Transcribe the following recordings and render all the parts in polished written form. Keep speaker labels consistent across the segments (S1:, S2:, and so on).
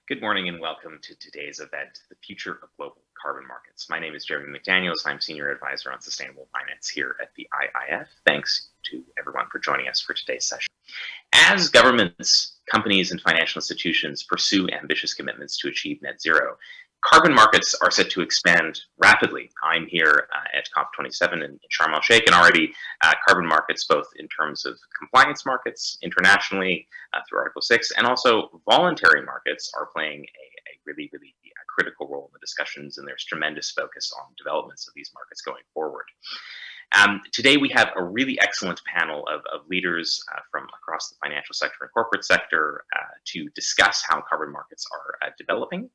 S1: Good morning and welcome to today's event, The Future of Global Carbon Markets. My name is Jeremy McDaniels. I'm Senior Advisor on Sustainable Finance here at the IIF. Thanks to everyone for joining us for today's session. As governments, companies, and financial institutions pursue ambitious commitments to achieve net zero, carbon markets are set to expand rapidly. I'm here at COP27 in Sharm el-Sheikh, and already carbon markets, both in terms of compliance markets internationally through Article 6, and also voluntary markets are playing a really critical role in the discussions, and there's tremendous focus on developments of these markets going forward. Today we have a really excellent panel of leaders from across the financial sector and corporate sector to discuss how carbon markets are developing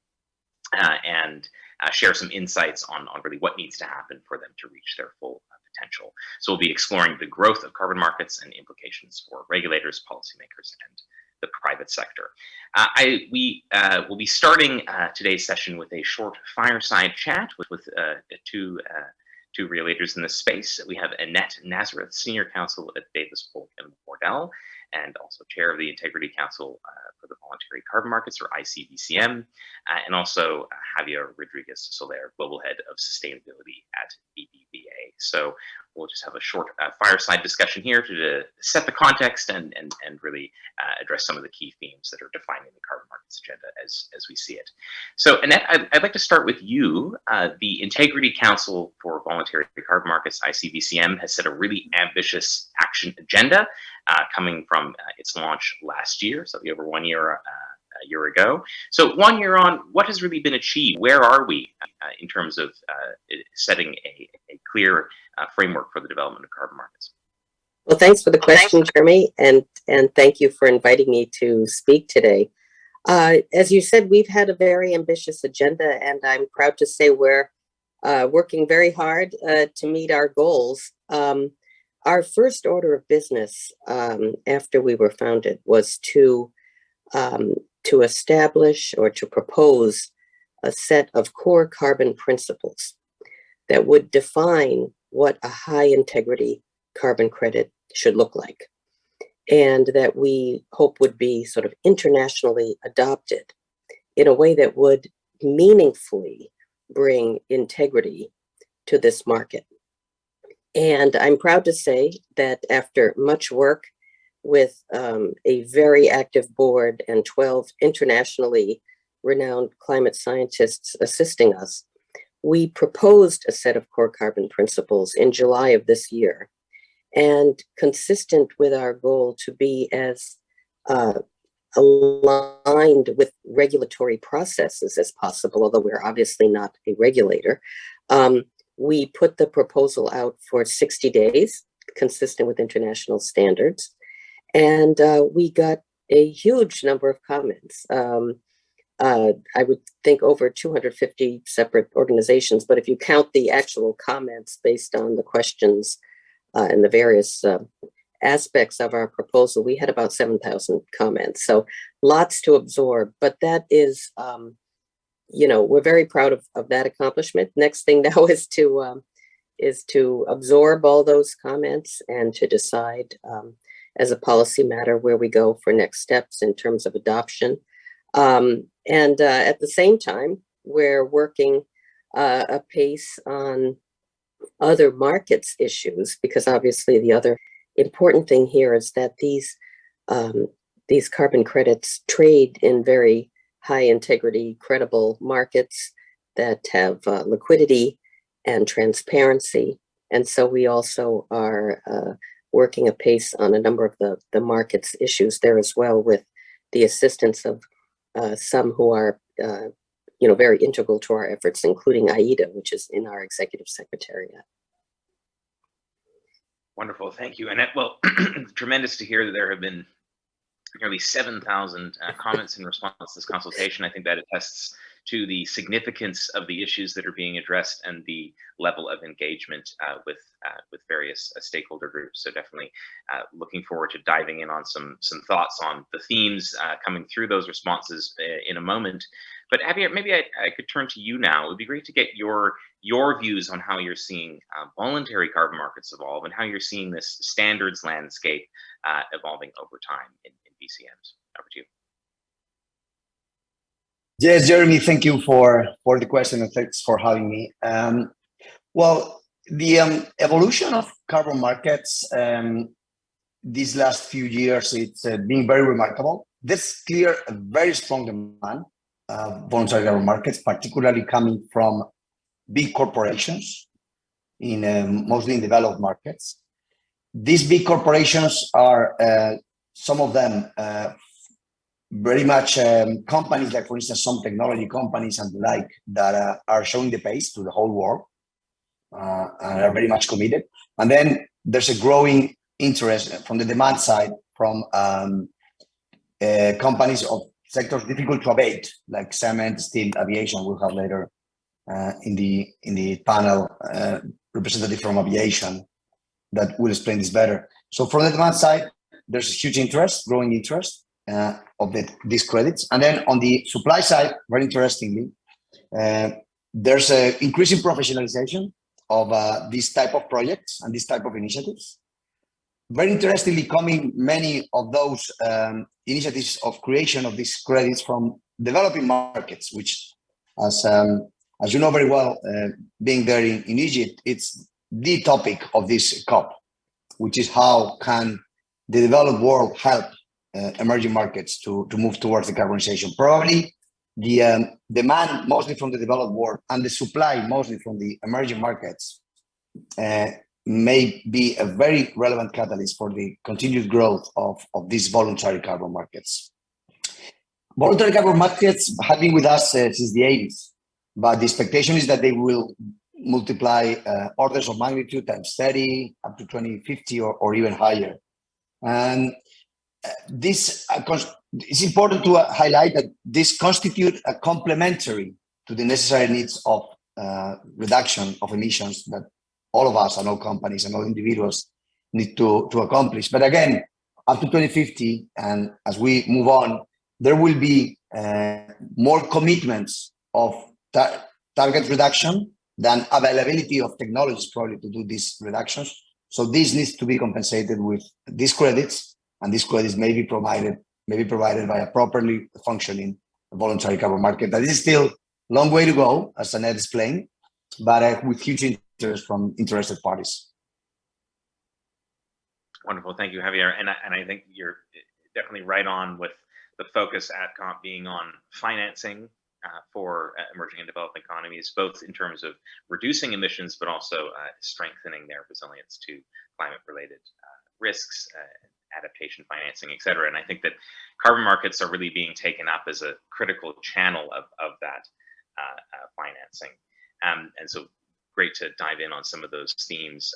S1: and share some insights on really what needs to happen for them to reach their full potential. So we'll be exploring the growth of carbon markets and implications for regulators, policymakers, and the private sector. We will be starting today's session with a short fireside chat with two real leaders in this space. We have Annette Nazareth, Senior Counsel at Davis Polk & Wardell, and also Chair of the Integrity Council for the Voluntary Carbon Markets, or ICVCM, and also Javier Rodriguez Soler, Global Head of Sustainability at BBVA. So we'll just have a short fireside discussion here to set the context and really address some of the key themes that are defining the carbon markets agenda as we see it. So Annette, I'd like to start with you. The Integrity Council for Voluntary Carbon Markets, ICVCM, has set a really ambitious action agenda coming from its launch last year, so over 1 year a year ago. So 1 year on, what has really been achieved? Where are we in terms of setting a clear framework for the development of carbon markets?
S2: Well, thanks for the question, Jeremy, and thank you for inviting me to speak today. As you said, we've had a very ambitious agenda, and I'm proud to say we're working very hard to meet our goals. Our first order of business after we were founded was to establish or to propose a set of core carbon principles that would define what a high integrity carbon credit should look like, and that we hope would be sort of internationally adopted in a way that would meaningfully bring integrity to this market. And I'm proud to say that after much work with a very active board and 12 internationally renowned climate scientists assisting us, we proposed a set of core carbon principles in July of this year. And consistent with our goal to be as aligned with regulatory processes as possible, although we're obviously not a regulator, we put the proposal out for 60 days, consistent with international standards. And we got a huge number of comments. I would think over 250 separate organizations, but if you count the actual comments based on the questions and the various aspects of our proposal, we had about 7,000 comments. So lots to absorb, but that is, we're very proud of that accomplishment. Next thing now is to absorb all those comments and to decide as a policy matter where we go for next steps in terms of adoption. And at the same time, we're working apace on other markets issues, because obviously the other important thing here is that these carbon credits trade in very high integrity, credible markets that have liquidity and transparency. And so we also are working apace on a number of the markets issues there as well, with the assistance of some who are very integral to our efforts, including AIDA, which is in our executive secretariat.
S1: Wonderful, thank you, Annette. Well, tremendous to hear that there have been nearly 7,000 comments in response to this consultation. I think that attests to the significance of the issues that are being addressed and the level of engagement with various stakeholder groups. So definitely looking forward to diving in on some thoughts on the themes coming through those responses in a moment. But Javier, maybe I could turn to you now. It would be great to get your views on how you're seeing voluntary carbon markets evolve and how you're seeing this standards landscape evolving over time in VCMs. Over to you.
S3: Yes, Jeremy, thank you for the question and thanks for having me. Well, the evolution of carbon markets these last few years, it's been very remarkable. There's clear a very strong demand voluntary carbon markets, particularly coming from big corporations in mostly in developed markets. These big corporations are some of them very much companies like, for instance, some technology companies and the like that are showing the pace to the whole world and are very much committed. And then there's a growing interest from the demand side from companies of sectors difficult to abate, like cement, steel, aviation. We'll have later in the panel representative from aviation that will explain this better. So from the demand side, there's a huge interest, growing interest of these credits. And then on the supply side, very interestingly, there's an increasing professionalization of this type of projects and this type of initiatives. Very interestingly, coming many of those initiatives of creation of these credits from developing markets, which, as you know very well, being there in Egypt, it's the topic of this COP, which is how can the developed world help emerging markets to move towards decarbonization. Probably the demand mostly from the developed world and the supply mostly from the emerging markets may be a very relevant catalyst for the continued growth of these voluntary carbon markets. Voluntary carbon markets have been with us since the 80s, but the expectation is that they will multiply orders of magnitude times 30 up to 2050 or even higher. And this it's important to highlight that this constitutes a complementary to the necessary needs of reduction of emissions that all of us and all companies and all individuals need to accomplish. But again, up to 2050, and as we move on, there will be more commitments of target reduction than availability of technologies probably to do these reductions. So this needs to be compensated with these credits, and these credits may be provided by a properly functioning voluntary carbon market. That is still a long way to go, as Annette explained, but with huge interest from interested parties.
S1: Wonderful, thank you, Javier. And I think you're definitely right on with the focus at COP being on financing for emerging and developed economies, both in terms of reducing emissions, but also strengthening their resilience to climate-related risks, adaptation financing, et cetera. And I think that carbon markets are really being taken up as a critical channel of that financing. And so great to dive in on some of those themes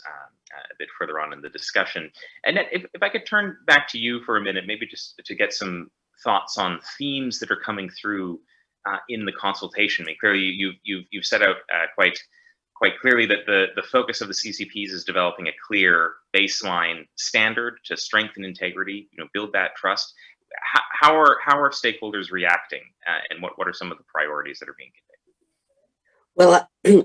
S1: a bit further on in the discussion. And if I could turn back to you for a minute, maybe just to get some thoughts on themes that are coming through in the consultation. I mean, clearly you've set out quite clearly that the focus of the CCPs is developing a clear baseline standard to strengthen integrity, build that trust. How are stakeholders reacting, and what are some of the priorities that are being conveyed?
S2: Well,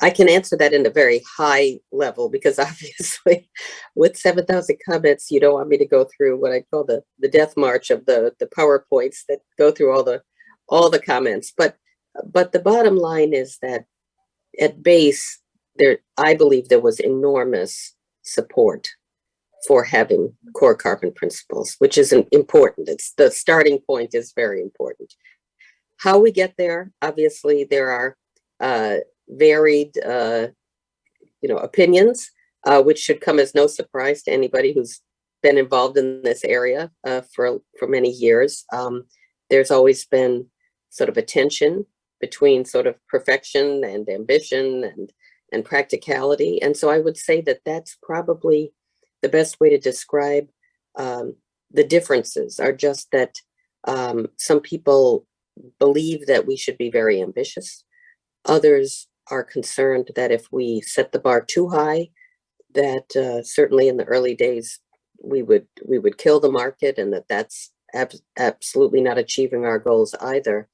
S2: I can answer that in a very high level, because obviously with 7,000 comments, you don't want me to go through what I call the death march of the PowerPoints that go through all the comments. But the bottom line is that at base, I believe there was enormous support for having core carbon principles, which is important. It's the starting point is very important. How we get there, obviously, there are varied, opinions, which should come as no surprise to anybody who's been involved in this area for many years. There's always been sort of a tension between sort of perfection and ambition and practicality. And so I would say that that's probably the best way to describe the differences, are just that some people believe that we should be very ambitious. Others are concerned that if we set the bar too high, that certainly in the early days, we would kill the market, and that's absolutely not achieving our goals either.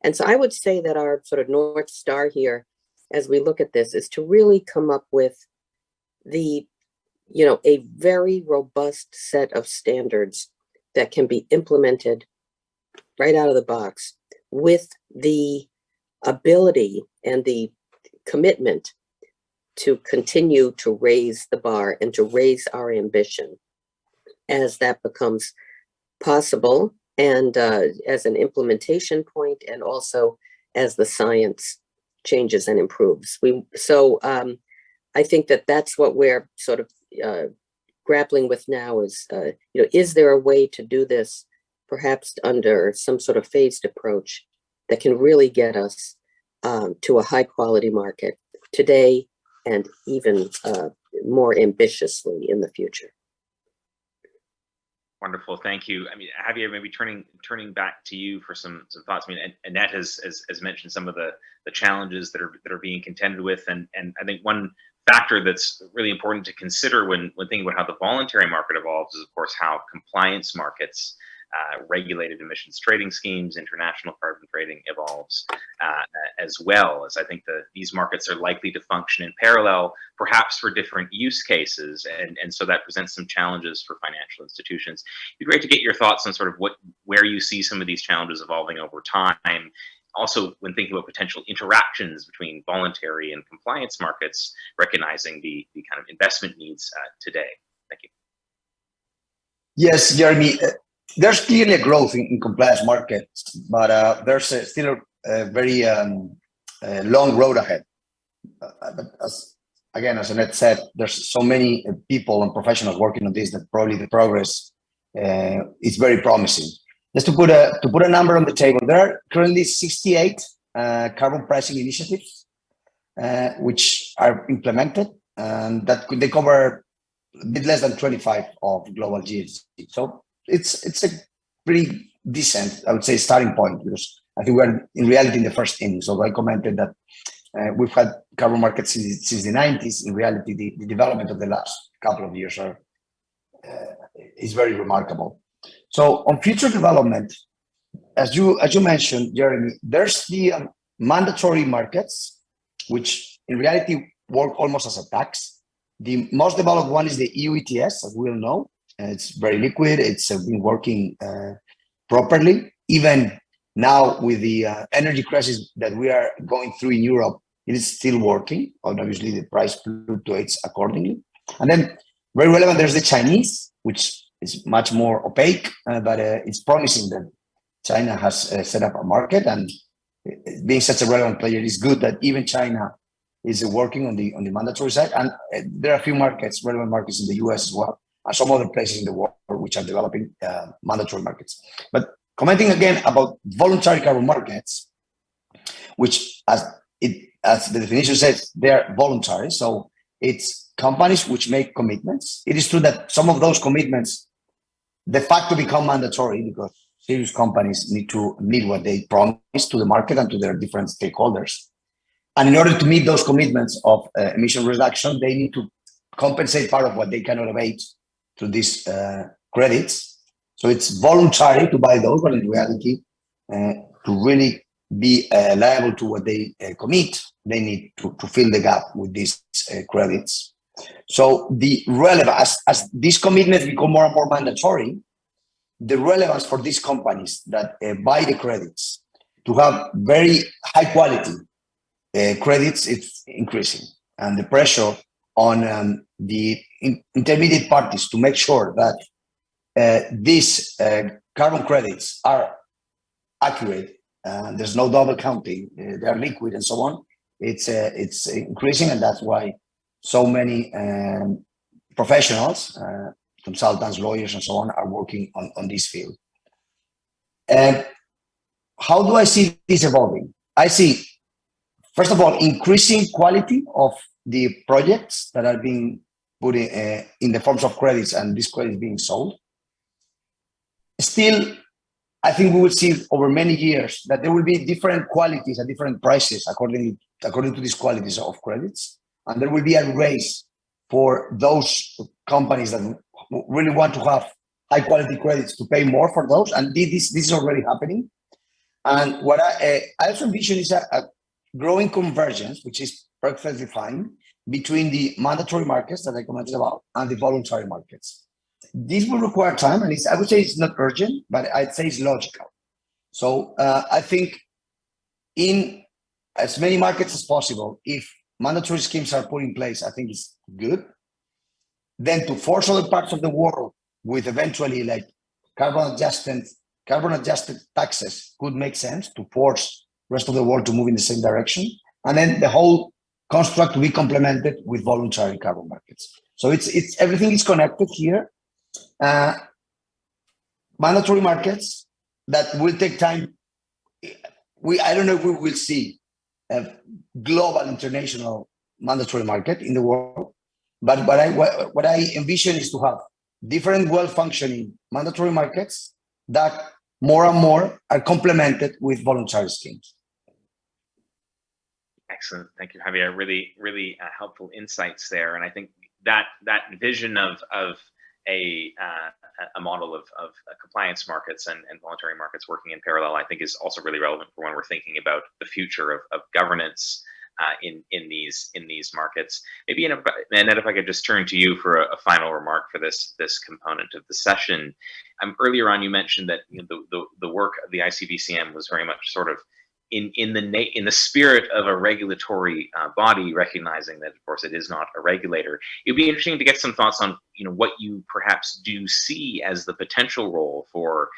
S2: And so I would say that our sort of North Star here, as we look at this, is to really come up with a very robust set of standards that can be implemented right out of the box with the ability and the commitment to continue to raise the bar and to raise our ambition as that becomes possible, and as an implementation point, and also as the science changes and improves. I think that that's what we're sort of grappling with now is, is there a way to do this perhaps under some sort of phased approach that can really get us to a high quality market today and even more ambitiously in the future.
S1: Wonderful, thank you. I mean, Javier, maybe turning back to you for some thoughts. I mean, Annette has mentioned some of the challenges that are being contended with, and I think one factor that's really important to consider when thinking about how the voluntary market evolves is, of course, how compliance markets, regulated emissions trading schemes, international carbon trading evolves, as well, as I think these markets are likely to function in parallel, perhaps for different use cases, and so that presents some challenges for financial institutions. It'd be great to get your thoughts on sort of where you see some of these challenges evolving over time. Also, when thinking about potential interactions between voluntary and compliance markets, recognizing the kind of investment needs today. Thank you.
S3: Yes, Jeremy. There's clearly a growth in compliance markets, but there's still a very long road ahead. But as Annette said, there's so many people and professionals working on this that probably the progress is very promising. Just to put a number on the table, there are currently 68 carbon pricing initiatives which are implemented, and that they cover a bit less than 25 of global GHG. So it's a pretty decent, I would say, starting point, because I think we're in reality in the first inning. So I commented that we've had carbon markets since the 90s. In reality, the development of the last couple of years is very remarkable. So on future development, as you mentioned, Jeremy, there's the mandatory markets, which in reality work almost as a tax. The most developed one is the EU ETS, as we all know. It's very liquid. It's been working properly. Even now with the energy crisis that we are going through in Europe, it is still working. Obviously, the price fluctuates accordingly. And then very relevant, there's the Chinese, which is much more opaque, but it's promising that China has set up a market, and being such a relevant player, it's good that even China is working on the mandatory side. And there are a few relevant markets in the US as well, and some other places in the world which are developing mandatory markets. But commenting again about voluntary carbon markets, which as the definition says, they're voluntary. So it's companies which make commitments. It is true that some of those commitments de facto become mandatory because serious companies need to meet what they promise to the market and to their different stakeholders. And in order to meet those commitments of emission reduction, they need to compensate part of what they cannot abate through these credits. So it's voluntary to buy those, but in reality, to really be liable to what they commit, they need to fill the gap with these credits. So the relevance, as these commitments become more and more mandatory, the relevance for these companies that buy the credits to have very high quality credits, it's increasing. And the pressure on the intermediate parties to make sure that these carbon credits are accurate, there's no double counting, they are liquid and so on, it's increasing, and that's why so many professionals, consultants, lawyers, and so on, are working on this field. And how do I see this evolving? I see, first of all, increasing quality of the projects that are being put in the forms of credits, and these credits being sold. Still, I think we will see over many years that there will be different qualities at different prices according to these qualities of credits. And there will be a race for those companies that really want to have high quality credits to pay more for those. And this is already happening. And what I also envision is a growing convergence, which is perfectly fine, between the mandatory markets that I commented about and the voluntary markets. This will require time, and I would say it's not urgent, but I'd say it's logical. So I think in as many markets as possible. If mandatory schemes are put in place, I think it's good. Then to force other parts of the world with eventually like carbon adjusted taxes could make sense to force the rest of the world to move in the same direction. And then the whole construct to be complemented with voluntary carbon markets. So it's everything is connected here. Mandatory markets that will take time. I don't know if we will see a global international mandatory market in the world, but what I envision is to have different well-functioning mandatory markets that more and more are complemented with voluntary schemes.
S1: Excellent. Thank you, Javier. Really helpful insights there. And I think that vision of a model of compliance markets and voluntary markets working in parallel, I think is also really relevant for when we're thinking about the future of governance in these markets. Maybe, Annette, if I could just turn to you for a final remark for this component of the session. Earlier on, you mentioned that the work of the ICVCM was very much sort of in the spirit of a regulatory body, recognizing that, of course, it is not a regulator. It'd be interesting to get some thoughts on what you perhaps do see as the potential role for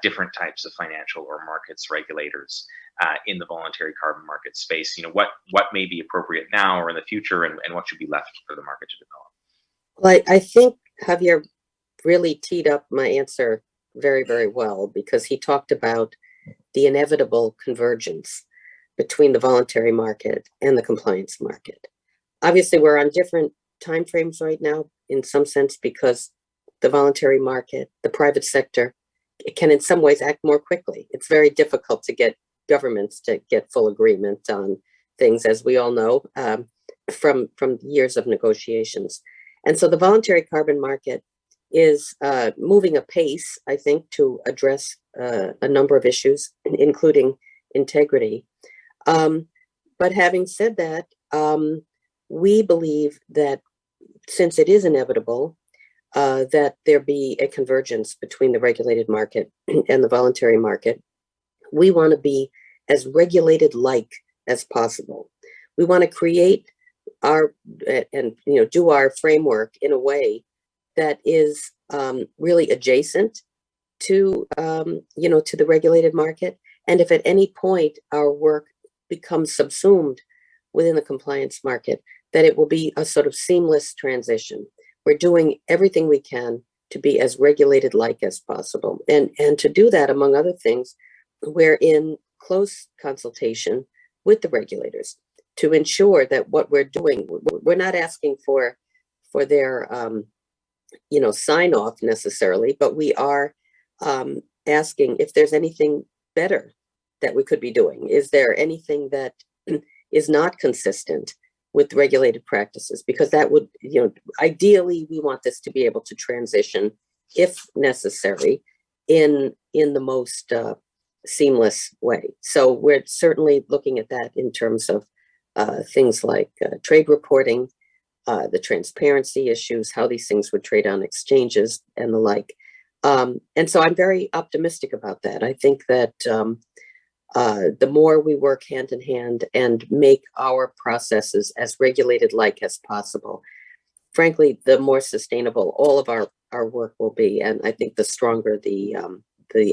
S1: different types of financial or markets regulators in the voluntary carbon market space. What may be appropriate now or in the future, and what should be left for the market to develop.
S2: Well, I think Javier really teed up my answer very, very well, because he talked about the inevitable convergence between the voluntary market and the compliance market. Obviously, we're on different timeframes right now, in some sense, because the voluntary market, the private sector, it can in some ways act more quickly. It's very difficult to get governments to get full agreement on things, as we all know, from years of negotiations. And so the voluntary carbon market is moving apace, I think, to address a number of issues, including integrity. But having said that, we believe that since it is inevitable that there be a convergence between the regulated market and the voluntary market, we want to be as regulated-like as possible. We want to create our and do our framework in a way that is really adjacent to to the regulated market. And if at any point our work becomes subsumed within the compliance market, that it will be a sort of seamless transition. We're doing everything we can to be as regulated-like as possible. And to do that, among other things, we're in close consultation with the regulators to ensure that what we're doing, we're not asking for their sign off necessarily, but we are asking if there's anything better that we could be doing. Is there anything that is not consistent with regulated practices? Because that would, ideally, we want this to be able to transition, if necessary, in the most seamless way. So we're certainly looking at that in terms of things like trade reporting, the transparency issues, how these things would trade on exchanges and the like. And so I'm very optimistic about that. I think that the more we work hand in hand and make our processes as regulated-like as possible, frankly, the more sustainable all of our work will be. And I think the stronger the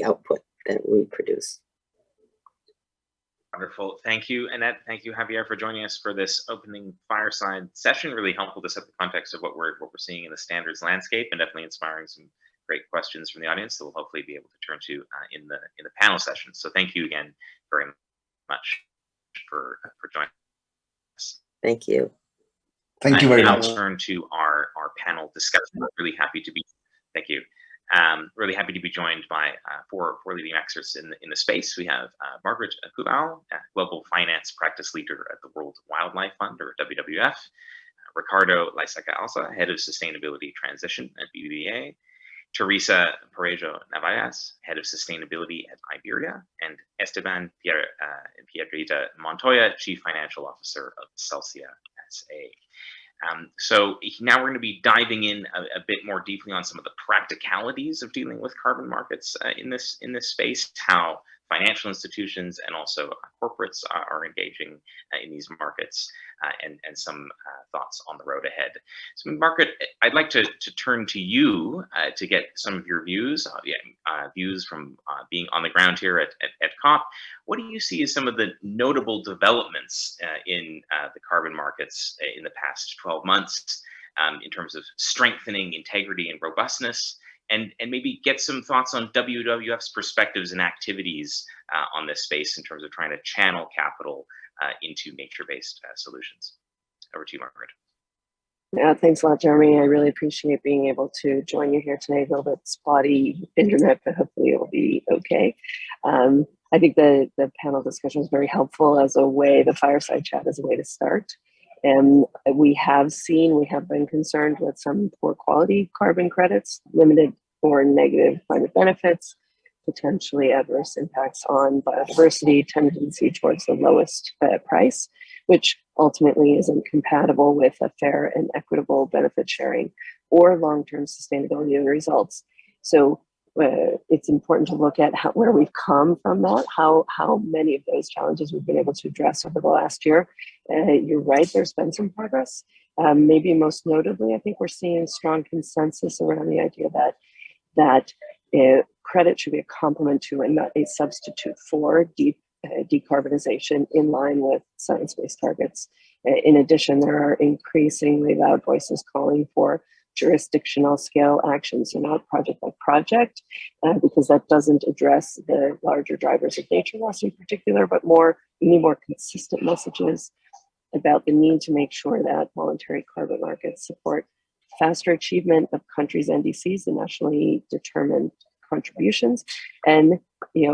S2: output that we produce.
S1: Wonderful. Thank you, Annette. Thank you, Javier, for joining us for this opening fireside session. Really helpful to set the context of what we're seeing in the standards landscape, and definitely inspiring some great questions from the audience that we'll hopefully be able to turn to in the panel session. So thank you again very much for joining us.
S2: Thank you.
S3: Thank you very much.
S1: I'll turn to our panel discussion. Really happy to be. Thank you. Really happy to be joined by four leading experts in the space. We have Margaret Kubal, Global Finance Practice Leader at the World Wildlife Fund, or WWF, Ricardo Laisaca-Alza, Head of Sustainability Transition at BBVA, Teresa Parejo Navallas, Head of Sustainability at Iberia, and Esteban Piedrita Montoya, Chief Financial Officer of Celsia SA. So now we're going to be diving in a bit more deeply on some of the practicalities of dealing with carbon markets in this space, how financial institutions and also corporates are engaging in these markets, and some thoughts on the road ahead. So, Margaret, I'd like to turn to you to get some of your views, views from being on the ground here at COP. What do you see as some of the notable developments in the carbon markets in the past 12 months in terms of strengthening integrity and robustness? And maybe get some thoughts on WWF's perspectives and activities on this space in terms of trying to channel capital into nature-based solutions. Over to you, Margaret.
S4: Yeah, thanks a lot, Jeremy. I really appreciate being able to join you here today. A little bit spotty internet, but hopefully it will be okay. I think the panel discussion is very helpful as a way, the fireside chat as a way to start. And we have been concerned with some poor quality carbon credits, limited or negative climate benefits, potentially adverse impacts on biodiversity, tendency towards the lowest price, which ultimately isn't compatible with a fair and equitable benefit sharing or long-term sustainability of the results. So it's important to look at where we've come from that, how many of those challenges we've been able to address over the last year. You're right, there's been some progress. Maybe most notably, I think we're seeing strong consensus around the idea that credit should be a complement to and not a substitute for decarbonization in line with science-based targets. In addition, there are increasingly loud voices calling for jurisdictional scale actions, so not project by project, because that doesn't address the larger drivers of nature loss in particular, but we need more consistent messages about the need to make sure that voluntary carbon markets support faster achievement of countries' NDCs, the nationally determined contributions, and,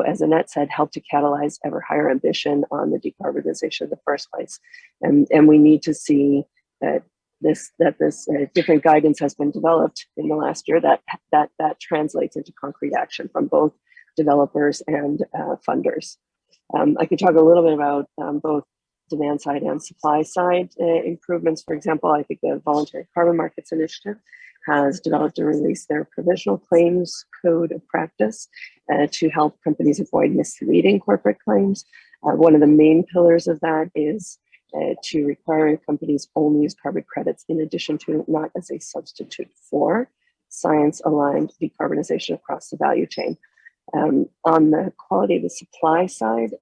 S4: as Annette said, help to catalyze ever higher ambition on the decarbonization in the first place. And we need to see that this different guidance has been developed in the last year that translates into concrete action from both developers and funders. I could talk a little bit about both demand side and supply side improvements. For example, I think the Voluntary Carbon Markets Initiative has developed and released their provisional claims code of practice to help companies avoid misleading corporate claims. One of the main pillars of that is to require companies only use carbon credits in addition to, not as a substitute for, science-aligned decarbonization across the value chain. On the quality of the supply side,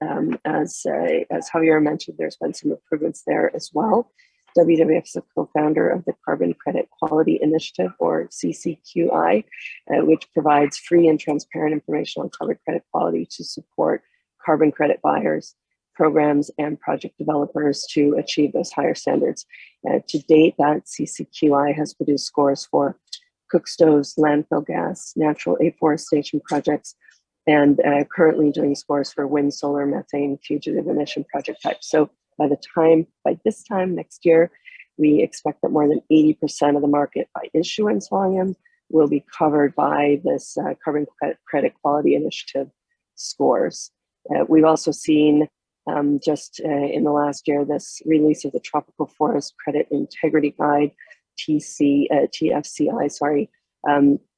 S4: as Javier mentioned, there's been some improvements there as well. WWF is a co-founder of the Carbon Credit Quality Initiative, or CCQI, which provides free and transparent information on carbon credit quality to support carbon credit buyers, programs, and project developers to achieve those higher standards. To date, that CCQI has produced scores for cook stoves, landfill gas, natural afforestation projects, and currently doing scores for wind, solar, methane, fugitive emission project types. So by this time next year, we expect that more than 80% of the market by issuance volume will be covered by this Carbon Credit Quality Initiative scores. We've also seen just in the last year, this release of the Tropical Forest Credit Integrity Guide, TFCI,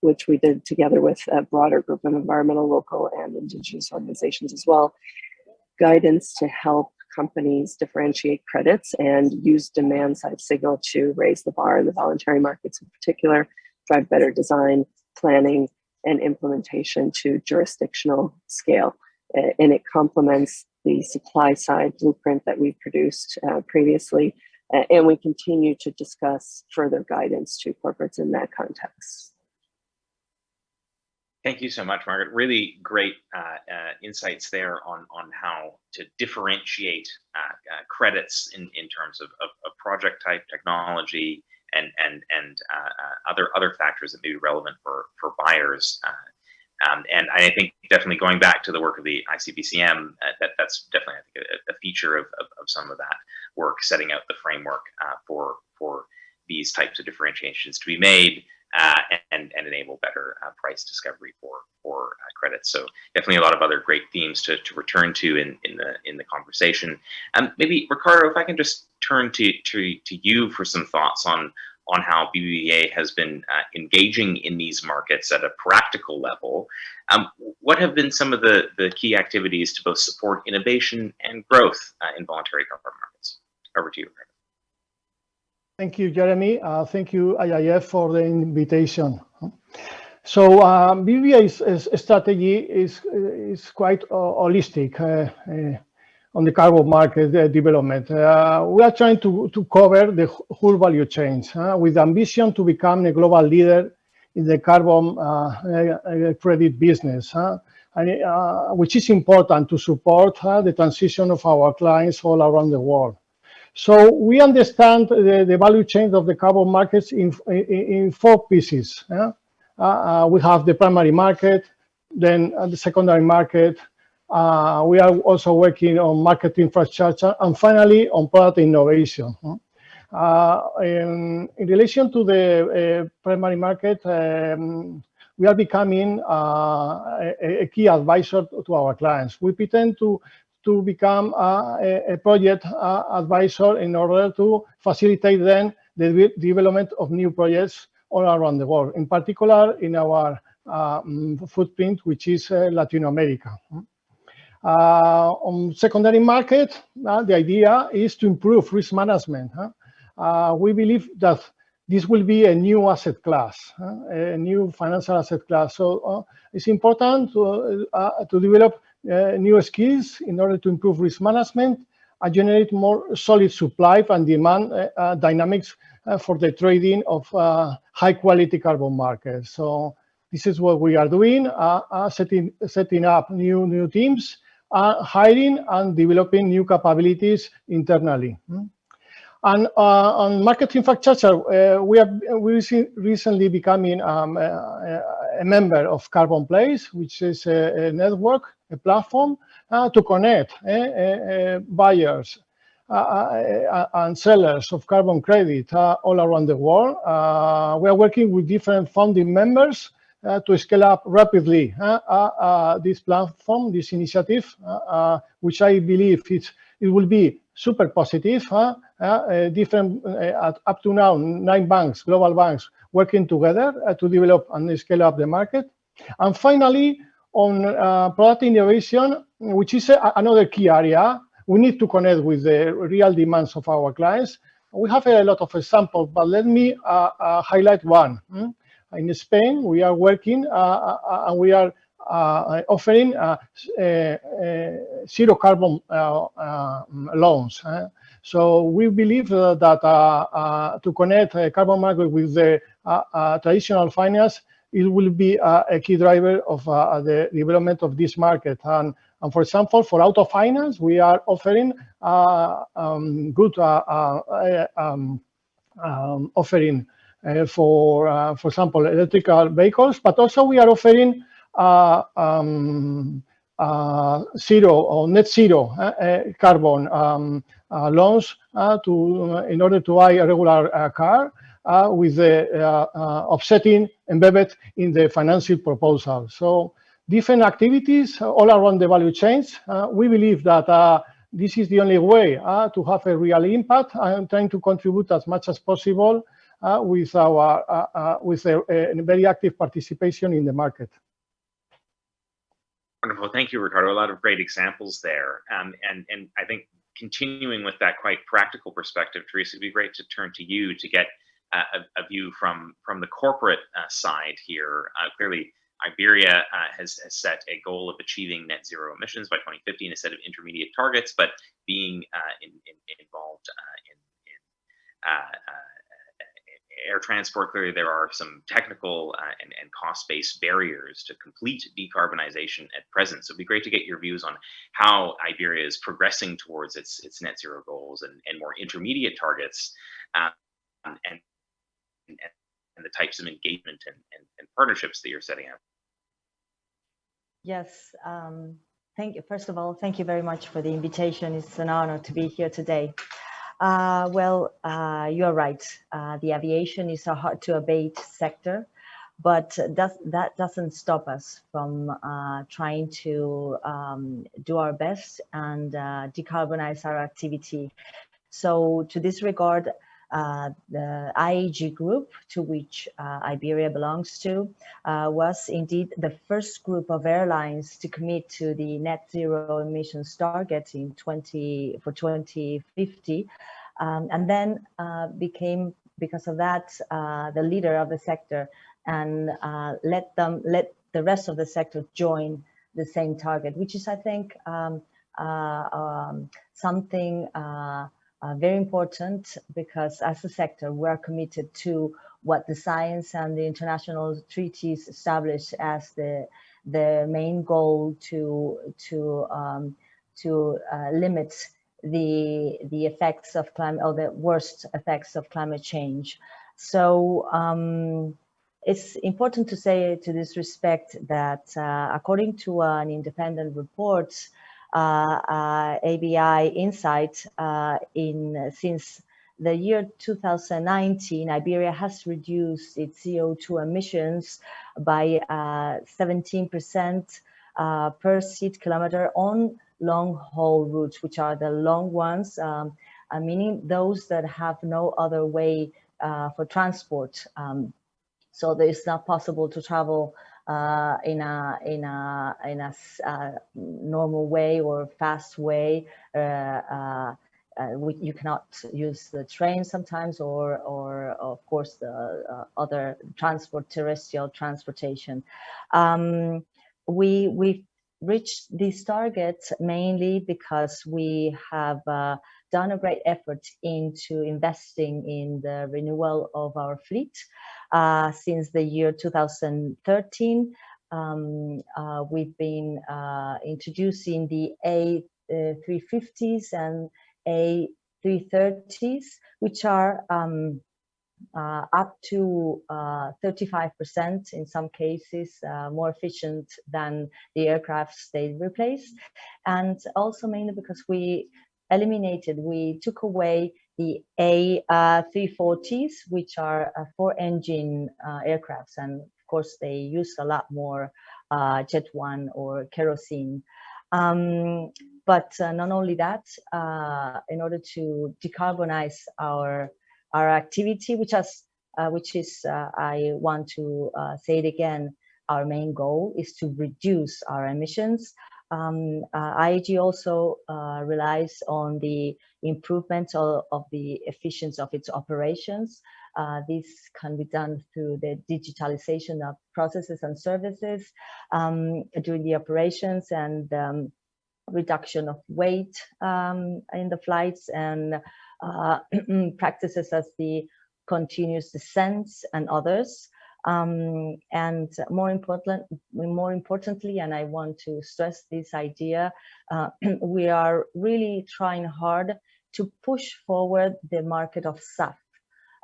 S4: which we did together with a broader group of environmental, local, and indigenous organizations as well. Guidance to help companies differentiate credits and use demand side signal to raise the bar in the voluntary markets in particular, drive better design, planning, and implementation to jurisdictional scale. And it complements the supply side blueprint that we've produced previously. And we continue to discuss further guidance to corporates in that context.
S1: Thank you so much, Margaret. Really great insights there on how to differentiate credits in terms of project type, technology, and other factors that may be relevant for buyers. And I think definitely going back to the work of the ICBCM, that's definitely, I think, a feature of some of that work, setting out the framework for these types of differentiations to be made, and enable better price discovery for credits. So definitely a lot of other great themes to return to in the conversation. Maybe Ricardo, if I can just turn to you for some thoughts on how BBVA has been engaging in these markets at a practical level. What have been some of the key activities to both support innovation and growth in voluntary carbon markets? Over to you, Ricardo.
S5: Thank you, Jeremy. Thank you, IIF, for the invitation. So BBVA's strategy is quite holistic on the carbon market development. We are trying to cover the whole value chains with the ambition to become a global leader in the carbon credit business, which is important to support the transition of our clients all around the world. So we understand the value chain of the carbon markets in four pieces. We have the primary market, then the secondary market. We are also working on market infrastructure, and finally on product innovation. In relation to the primary market, we are becoming a key advisor to our clients. We pretend to become a project advisor in order to facilitate then the development of new projects all around the world, in particular in our footprint, which is Latin America. On secondary market, the idea is to improve risk management. We believe that this will be a new asset class, a new financial asset class. So it's important to develop new skills in order to improve risk management and generate more solid supply and demand dynamics for the trading of high quality carbon markets. So this is what we are doing, setting up new teams, hiring and developing new capabilities internally. And on market infrastructure, we recently becoming a member of Carbon Place, which is a network, a platform to connect buyers and sellers of carbon credit all around the world. We are working with different founding members to scale up rapidly this platform, this initiative, which I believe it will be super positive. Different up to now 9 banks, global banks, working together to develop and scale up the market. And finally, on product innovation, which is another key area, we need to connect with the real demands of our clients. We have a lot of examples, but let me highlight one. In Spain, we are working and we are offering zero carbon loans. So we believe that to connect a carbon market with the traditional finance, it will be a key driver of the development of this market. And for example, for auto finance, we are offering good offering for example, electrical vehicles, but also we are offering zero or net zero carbon loans in order to buy a regular car with the offsetting embedded in the financial proposal. So different activities all around the value chains. We believe that this is the only way to have a real impact and trying to contribute as much as possible with a very active participation in the market.
S1: Wonderful, thank you, Ricardo. A lot of great examples there, and I think continuing with that quite practical perspective, Teresa, it'd be great to turn to you to get a view from the corporate side here. Clearly, Iberia has set a goal of achieving net zero emissions by 2050 and a set of intermediate targets, but being involved in air transport, clearly there are some technical and cost-based barriers to complete decarbonization at present. So it'd be great to get your views on how Iberia is progressing towards its net zero goals and more intermediate targets, and the types of engagement and partnerships that you're setting up.
S6: Yes, thank you. First of all, thank you very much for the invitation. It's an honor to be here today. You're right. The aviation is a hard to abate sector, but that doesn't stop us from trying to do our best and decarbonize our activity. So to this regard, the IAG group, to which Iberia belongs to, was indeed the first group of airlines to commit to the net zero emissions target for 2050, and then became, because of that, the leader of the sector, and let the rest of the sector join the same target, which is, I think, something very important, because as a sector, we're committed to what the science and the international treaties establish as the main goal to limit the effects of climate, or the worst effects of climate change. So it's important to say to this respect that according to an independent report, ABI Insight, since the year 2019, Iberia has reduced its CO2 emissions by 17% per seat kilometer on long-haul routes, which are the long ones, meaning those that have no other way for transport. So it's not possible to travel in a normal way or fast way. You cannot use the train sometimes, or of course the other transport, terrestrial transportation. We've reached these targets mainly because we have done a great effort into investing in the renewal of our fleet. Since the year 2013, we've been introducing the A350s and A330s, which are up to 35% in some cases more efficient than the aircrafts they replaced. And also mainly because we took away the A340s, which are 4-engine aircrafts, and of course they use a lot more jet one or kerosene. But not only that, in order to decarbonize our activity, which is I want to say it again, our main goal is to reduce our emissions. IAG also relies on the improvement of the efficiency of its operations. This can be done through the digitalization of processes and services during the operations, and reduction of weight in the flights, and practices as the continuous descents and others. And more importantly, and I want to stress this idea, we are really trying hard to push forward the market of SAF.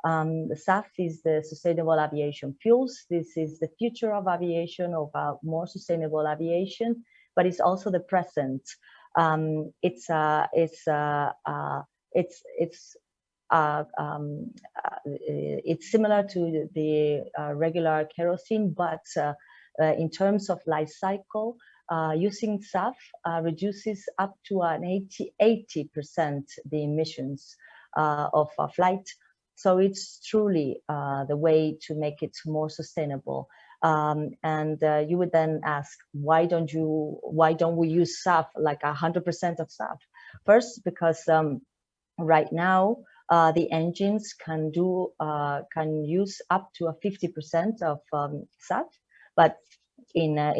S6: The SAF is the sustainable aviation fuels. This is the future of aviation, of more sustainable aviation, but it's also the present. It's similar to the regular kerosene, but in terms of life cycle, using SAF reduces up to an 80% the emissions of a flight. So it's truly the way to make it more sustainable. And you would then ask, why don't we use SAF, like 100% of SAF? First, because right now the engines can use up to a 50% of SAF, but in a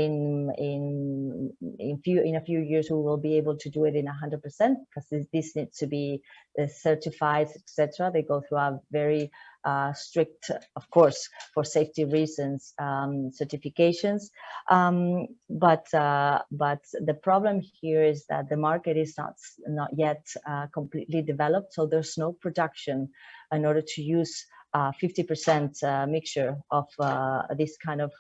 S6: few years we will be able to do it in 100%, because this needs to be certified, etc. They go through a very strict, of course, for safety reasons, certifications. But the problem here is that the market is not yet completely developed, so there's no production in order to use 50% mixture of this kind of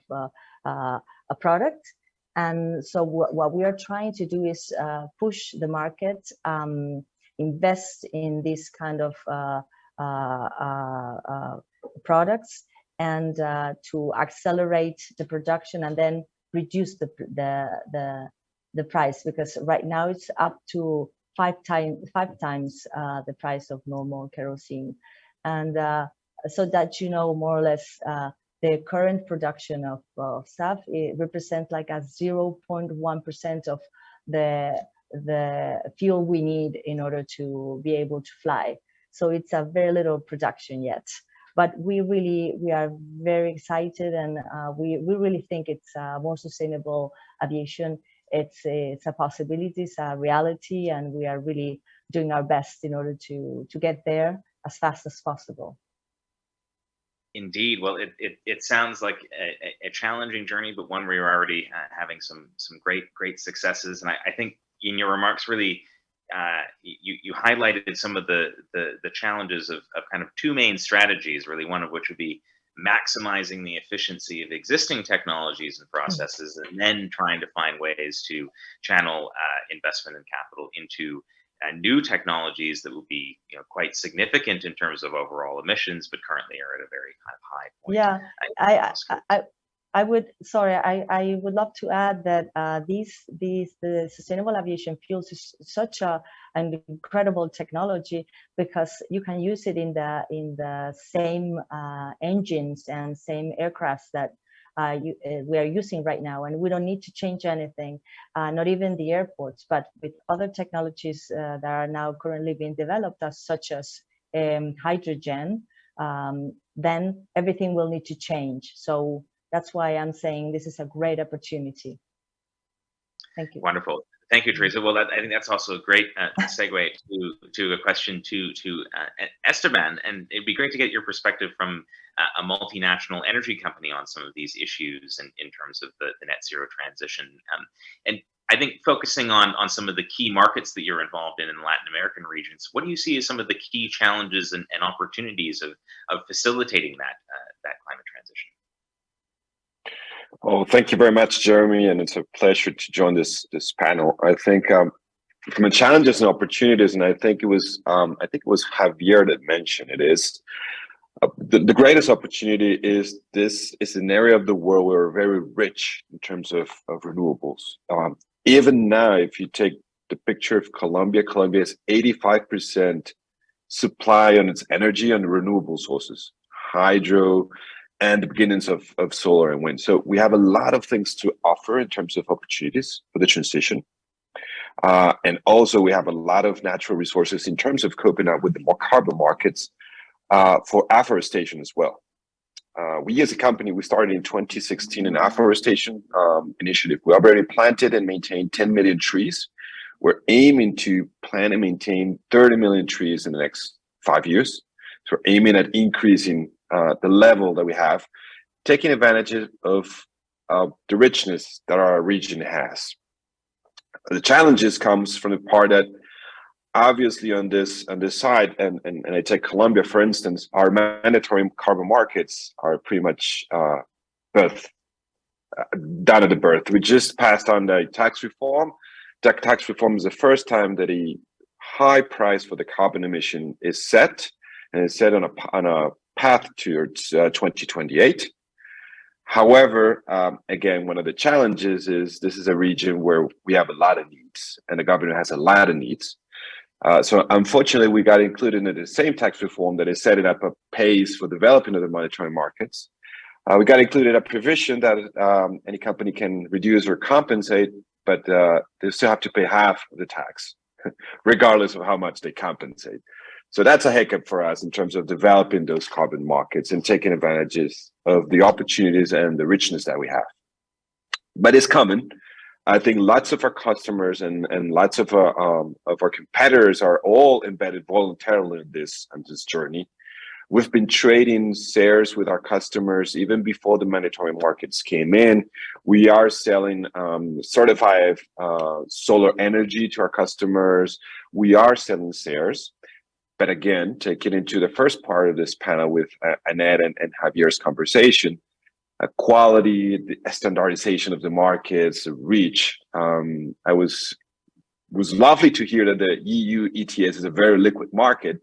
S6: a product. And so what we are trying to do is push the market invest in this kind of products and to accelerate the production and then reduce the price, because right now it's up to five times the price of normal kerosene. And so that more or less the current production of SAF, it represents like a 0.1% of the fuel we need in order to be able to fly. So it's a very little production yet. But we are very excited, and we really think it's a more sustainable aviation. It's a possibility, it's a reality, and we are really doing our best in order to get there as fast as possible.
S1: Indeed. Well, it sounds like a challenging journey, but one where you're already having some great successes. And I think in your remarks, really, you highlighted some of the challenges of kind of two main strategies, really, one of which would be maximizing the efficiency of existing technologies and processes, and then trying to find ways to channel investment and capital into new technologies that will be quite significant in terms of overall emissions, but currently are at a very kind of high point.
S6: Yeah, I would love to add that the sustainable aviation fuels is such an incredible technology, because you can use it in the same engines and same aircrafts that we are using right now, and we don't need to change anything, not even the airports. But with other technologies that are now currently being developed, such as hydrogen, then everything will need to change. So that's why I'm saying this is a great opportunity. Thank you.
S1: Wonderful. Thank you, Teresa. Well, I think that's also a great segue to a question to Esteban, and it'd be great to get your perspective from a multinational energy company on some of these issues in terms of the net zero transition. And I think focusing on some of the key markets that you're involved in Latin American regions, what do you see as some of the key challenges and opportunities of facilitating that climate transition?
S7: Oh, thank you very much, Jeremy, and it's a pleasure to join this panel. I think from the challenges and opportunities, and I think it was Javier that mentioned it, is the greatest opportunity is this is an area of the world where we're very rich in terms of renewables. Even now, if you take the picture of Colombia is 85% supply on its energy on renewable sources, hydro, and the beginnings of solar and wind. So we have a lot of things to offer in terms of opportunities for the transition. And also we have a lot of natural resources in terms of coping up with the more carbon markets for afforestation as well. We as a company, we started in 2016 an afforestation initiative. We already planted and maintained 10 million trees. We're aiming to plant and maintain 30 million trees in the next 5 years. So we're aiming at increasing the level that we have, taking advantage of the richness that our region has. The challenges comes from the part that obviously on this side, and I take Colombia for instance, our mandatory carbon markets are pretty much down at the birth. We just passed on the tax reform. That tax reform is the first time that a high price for the carbon emission is set, and it's set on a path towards 2028. However, again, one of the challenges is this is a region where we have a lot of needs, and the government has a lot of needs. So unfortunately, we got included in the same tax reform that is setting up a pace for developing of the monetary markets. We got included a provision that any company can reduce or compensate, but they still have to pay half of the tax, regardless of how much they compensate. So that's a hiccup for us in terms of developing those carbon markets and taking advantages of the opportunities and the richness that we have. But it's coming. I think lots of our customers and lots of our competitors are all embedded voluntarily in this journey. We've been trading shares with our customers even before the mandatory markets came in. We are selling certified solar energy to our customers. We are selling shares. But again, taking into the first part of this panel with Annette and Javier's conversation, quality, the standardization of the markets, reach. I was was lovely to hear that the EU ETS is a very liquid market,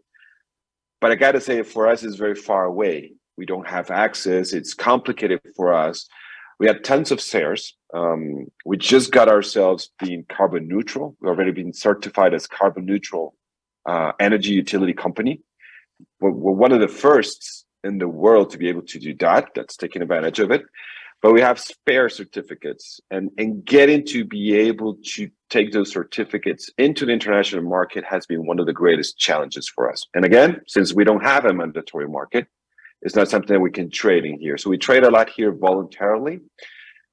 S7: but I got to say, for us, it's very far away. We don't have access. It's complicated for us. We have tons of shares. We just got ourselves being carbon neutral. We've already been certified as carbon neutral energy utility company. We're one of the firsts in the world to be able to do that. That's taking advantage of it. But we have spare certificates, and getting to be able to take those certificates into the international market has been one of the greatest challenges for us. And again, since we don't have a mandatory market, it's not something that we can trade in here. So we trade a lot here voluntarily.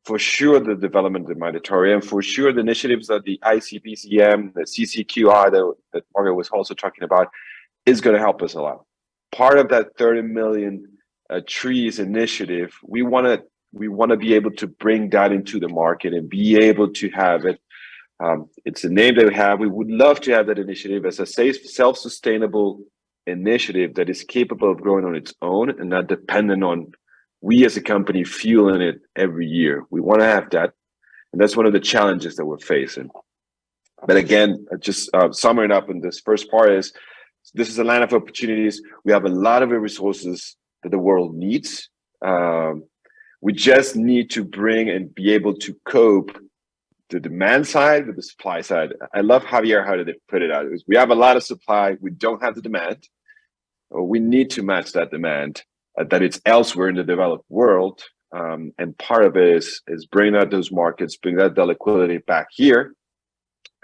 S7: For sure, the development of the mandatory, and for sure, the initiatives that the ICPCM, the CCQI that Margaret was also talking about, is going to help us a lot. Part of that 30 million trees initiative, we want to be able to bring that into the market and be able to have it. It's a name that we have. We would love to have that initiative as a safe, self-sustainable initiative that is capable of growing on its own and not dependent on we as a company fueling it every year. We want to have that. And that's one of the challenges that we're facing. But again, just summing up in this first part is, this is a land of opportunities. We have a lot of the resources that the world needs. We just need to bring and be able to cope the demand side with the supply side. I love Javier, how did it put it out? It was, we have a lot of supply, we don't have the demand. We need to match that demand that it's elsewhere in the developed world. And part of it is bringing out those markets, bring that liquidity back here,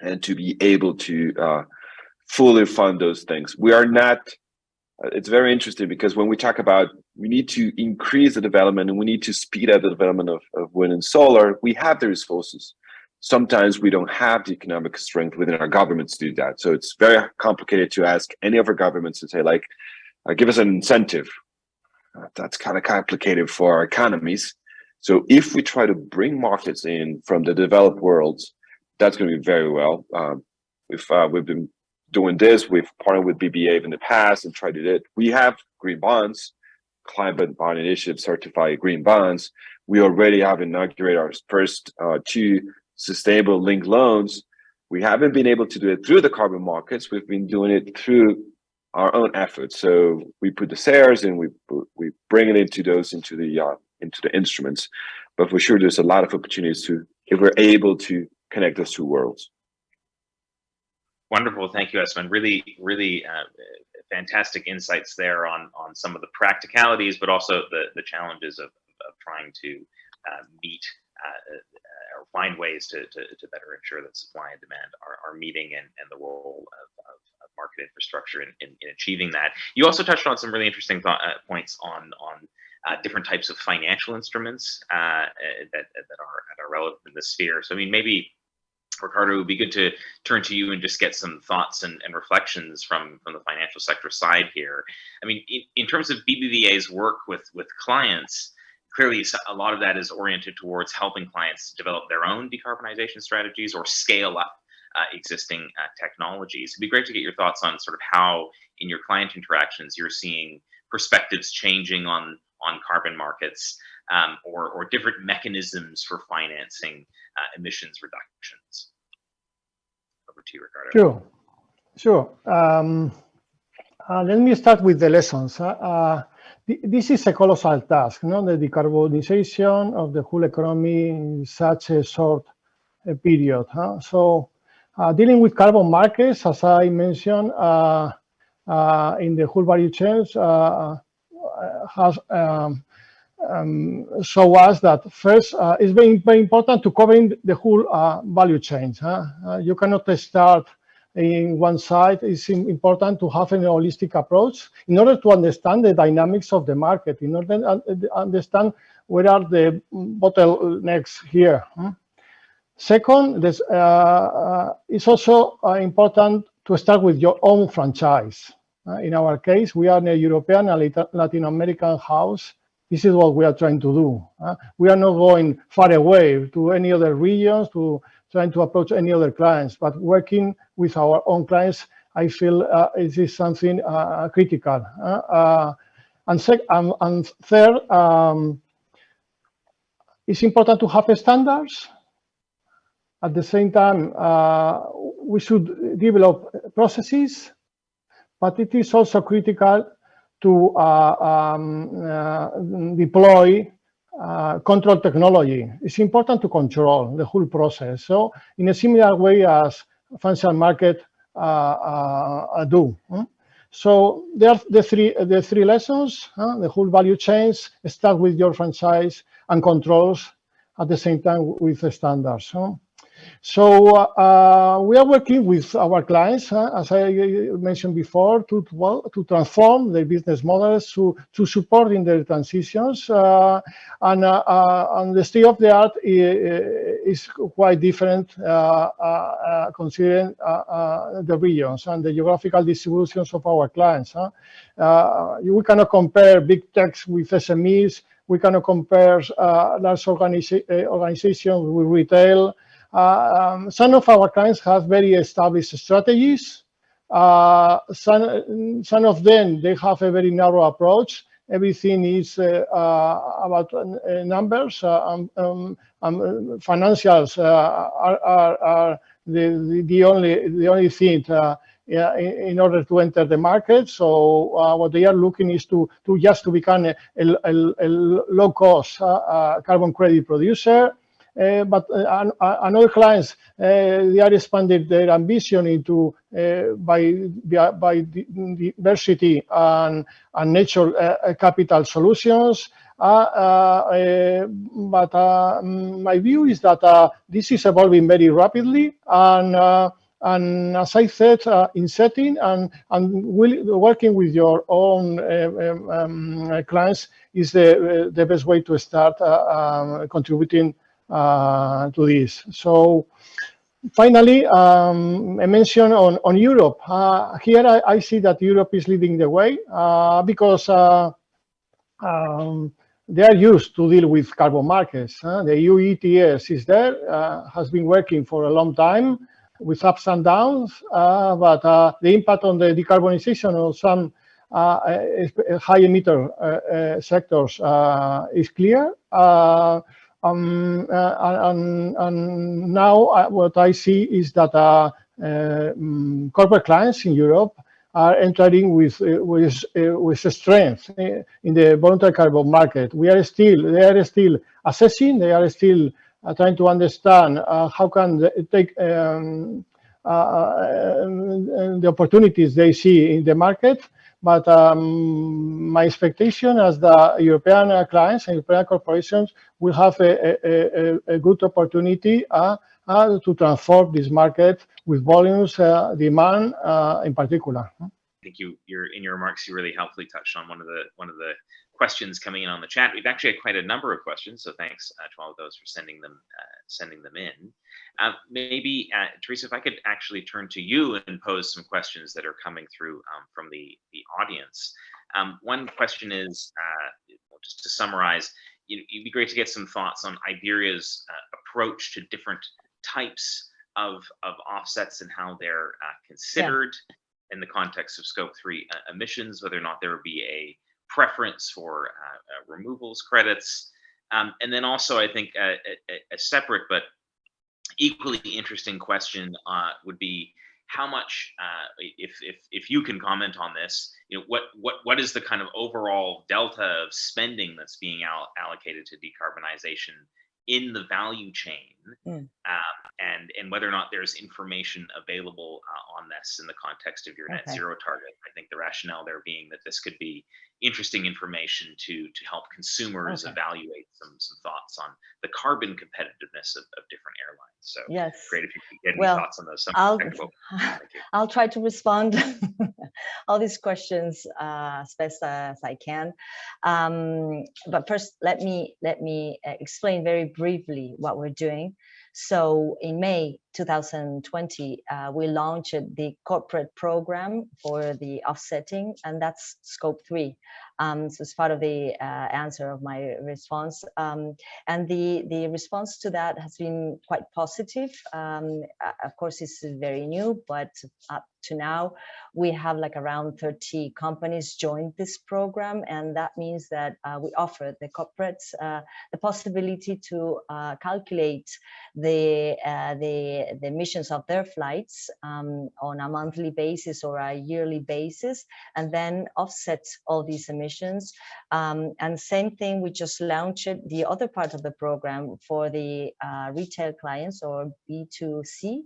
S7: and to be able to fully fund those things. We are not, it's very interesting because when we talk about we need to increase the development and we need to speed up the development of wind and solar, we have the resources. Sometimes we don't have the economic strength within our governments to do that. So it's very complicated to ask any of our governments to say, like, give us an incentive. That's kind of complicated for our economies. So if we try to bring markets in from the developed worlds, that's going to be very well. We've been doing this. We've partnered with BBA in the past and tried to do it. We have green bonds, climate bond initiative certified green bonds. We already have inaugurated our first 2 sustainable linked loans. We haven't been able to do it through the carbon markets. We've been doing it through our own efforts. So we put the shares and we bring it into the instruments. But for sure, there's a lot of opportunities to, if we're able to connect those 2 worlds.
S1: Wonderful, thank you, Espen. Really fantastic insights there on some of the practicalities, but also the challenges of trying to meet or find ways to better ensure that supply and demand are meeting, and the role of market infrastructure in achieving that. You also touched on some really interesting points on different types of financial instruments that are relevant in this sphere. So I mean, maybe Ricardo, it would be good to turn to you and just get some thoughts and reflections from the financial sector side here. I mean, in terms of BBVA's work with clients, clearly a lot of that is oriented towards helping clients develop their own decarbonization strategies or scale up existing technologies. It'd be great to get your thoughts on sort of how, in your client interactions, you're seeing perspectives changing on carbon markets, or different mechanisms for financing emissions reductions. Over to you, Ricardo.
S5: Sure. Let me start with the lessons. This is a colossal task, the decarbonization of the whole economy in such a short period. So dealing with carbon markets, as I mentioned, in the whole value chains has show us that first it's very important to cover the whole value chain. You cannot start in one side. It's important to have an holistic approach in order to understand the dynamics of the market, in order to understand where are the bottlenecks here. Second, it's also important to start with your own franchise. In our case, we are a European and Latin American house. This is what we are trying to do. We are not going far away to any other regions, to trying to approach any other clients, but working with our own clients, I feel it is something critical. And third, it's important to have standards. At the same time, we should develop processes, but it is also critical to deploy control technology. It's important to control the whole process. So in a similar way as financial market do. So there are the three lessons. The whole value chains start with your franchise and controls at the same time with the standards. So we are working with our clients, as I mentioned before, to transform their business models, to support in their transitions, and the state of the art is quite different considering the regions and the geographical distributions of our clients. We cannot compare big techs with SMEs. We cannot compare large organizations with retail. Some of our clients have very established strategies. Some of them, they have a very narrow approach. Everything is about numbers. Financials are the only thing in order to enter the market. So what they are looking is to become a low cost carbon credit producer. But another clients, they are expanding their ambition into by diversity and nature capital solutions. But my view is that this is evolving very rapidly, and as I said, in setting and working with your own clients is the best way to start contributing to this. So finally, a mention on Europe. Here I see that Europe is leading the way because they are used to deal with carbon markets. The EU ETS is there, has been working for a long time with ups and downs, but the impact on the decarbonization of some high emitter sectors is clear. And now what I see is that corporate clients in Europe are entering with strength in the voluntary carbon market. They are still assessing. They are still trying to understand how can they take the opportunities they see in the market. But my expectation is that European clients and European corporations will have a good opportunity to transform this market with volumes, demand in particular.
S1: I think in your remarks, you really helpfully touched on one of the questions coming in on the chat. We've actually had quite a number of questions, so thanks to all of those for sending them in. Maybe Teresa, if I could actually turn to you and pose some questions that are coming through from the audience. One question is, just to summarize, it'd be great to get some thoughts on Iberia's approach to different types of offsets and how they're considered in the context of Scope 3 emissions, whether or not there would be a preference for removals credits. And then also, I think a separate but equally interesting question would be how much, if you can comment on this, what is the kind of overall delta of spending that's being allocated to decarbonization in the value chain, and whether or not there's information available on this in the context of your net zero target. I think the rationale there being that this could be interesting information to help consumers evaluate some thoughts on the carbon competitiveness of different airlines. So great if you could get any thoughts on those.
S6: I'll try to respond all these questions as best as I can. But first, let me explain very briefly what we're doing. So in May 2020, we launched the corporate program for the offsetting, and that's Scope 3. So it's part of the answer of my response. And the response to that has been quite positive. Of course, it's very new, but up to now, we have like around 30 companies joined this program. And that means that we offer the corporates the possibility to calculate the the emissions of their flights on a monthly basis or a yearly basis, and then offset all these emissions. And same thing, we just launched the other part of the program for the retail clients, or B2C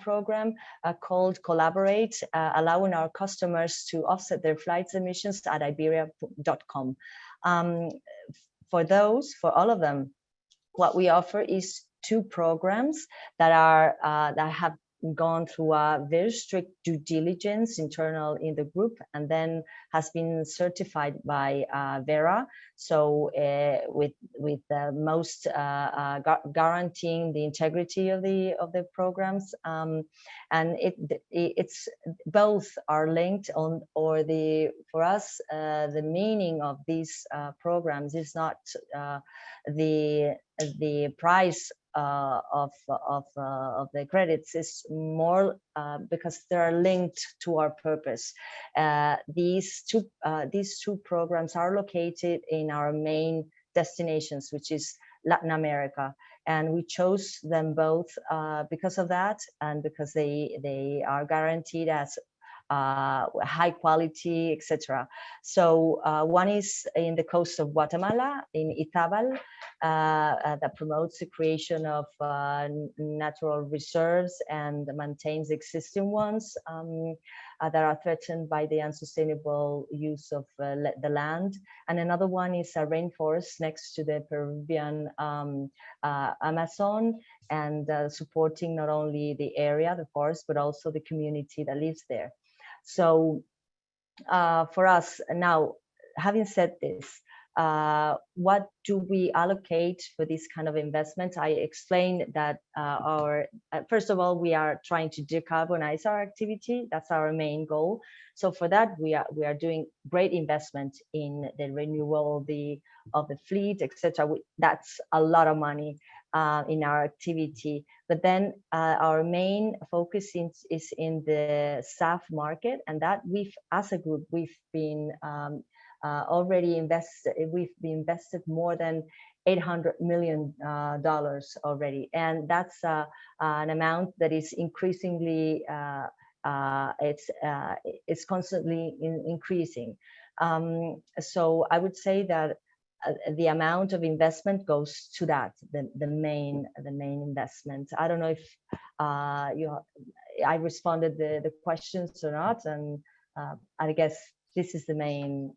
S6: program called Collaborate, allowing our customers to offset their flights emissions at iberia.com. For all of them, what we offer is 2 programs that have gone through a very strict due diligence internal in the group, and then has been certified by Vera. So with the most guaranteeing the integrity of the programs, and it's both are linked on, or for us the meaning of these programs is not the price of the credits, is more because they are linked to our purpose. These two programs are located in our main destinations, which is Latin America, and we chose them both because of that, and because they are guaranteed as high quality, etc. So one is in the coast of Guatemala, in Itabal, that promotes the creation of natural reserves and maintains existing ones that are threatened by the unsustainable use of the land. And another one is a rainforest next to the Peruvian Amazon, and supporting not only the area, the forest, but also the community that lives there. So for us now, having said this, what do we allocate for this kind of investment? I explained that first of all, we are trying to decarbonize our activity. That's our main goal. So for that, we are doing great investment in the renewal of the fleet, etc. That's a lot of money in our activity. But then our main focus is in the SAF market, and that as a group, we've been already invested. We've invested more than $800 million already, and that's an amount that is increasingly it's constantly increasing. So I would say that the amount of investment goes to that, the main investment. I don't know if I responded the questions or not, and I guess this is the main